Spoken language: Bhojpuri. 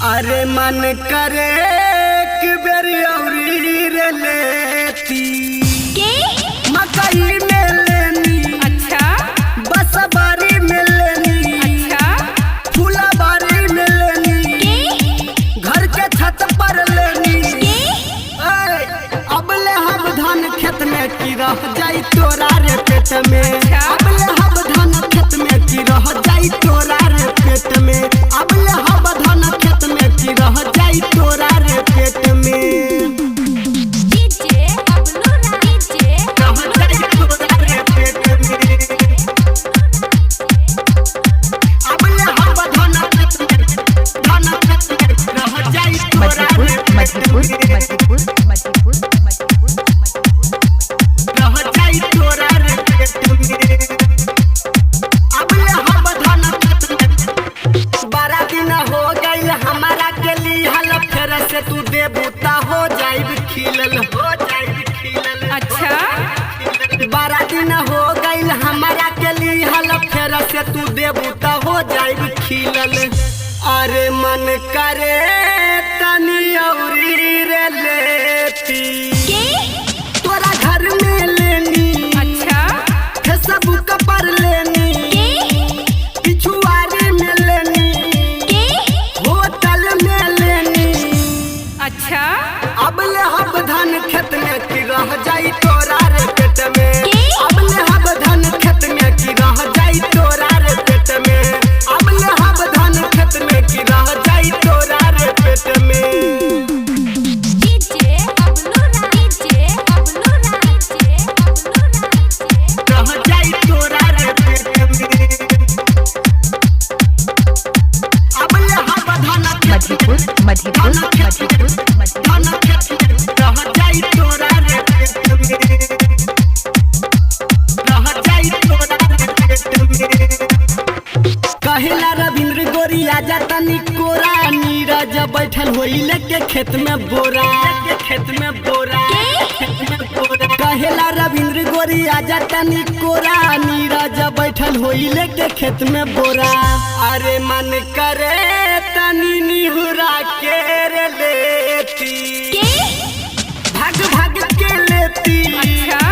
अरे मन करे कि बेरी औरी रे लेती मकई में लेनी, अच्छा बसबारी में लेनी, अच्छा फूलाबारी में लेनी, घर के छत पर लेनी। अब ले हम धान खेत में की रह जाई तोरा रे पेट में। अब ले हम धान खेत में की रह जाई तोरा रे पेट में। अब ले हम धान खेत में की रह जाई तोरा रे पेट में। डीजे अबलूरा डीजे रह जाई तोरा रे पेट में। अब ले हम धान खेत में रह जाई तोरा रे पेट में। रह जाई तोरा रे पेट में। अब ले हम धान खेत में। 12 दिन हो गइल हमारा के लिहल, फेर से तू देबूता हो जाइब खिलल, हो जाइब खिलल। अच्छा 12 दिन हो गइल हमारा के लिहल, फेर से तू देबूता हो जाइब खिलल। अरे मन करे तनी औरी रे लेती तोरा घर में लेनी, अच्छा फेसबुक पर लेनी, पिछुआरी में लेनी, होटल में लेनी। अच्छा अब ले हम धान खेत में की रह जाई तोरा रे पेट में। अब ले हम धान खेत में की रह जाई तोरा रे पेट में। अब ले हम धान खेत में की रह जाई तोरा रे पेट में। डीजे अबलूरा डीजे अबलूरा डीजे अबलूरा रह जाई तोरा रे पेट में। अब ले हम धान खेत में धान खेत रह जाई तोरा रे पेट में। रह जाई तोरा रे पेट में। कहेला रविंद्र गोरी आजा तनी कोरा, नीरज बैठल होइले के खेत में बोरा, के खेत में बोरा, खेत में बोरा। कहेला रविंद्र गोरी आजा तनी कोरा, नीरज बैठल होइले के खेत में बोरा। अरे मन करे तनी निहुरा के रे लेती, भाग भाग के लेती, अच्छा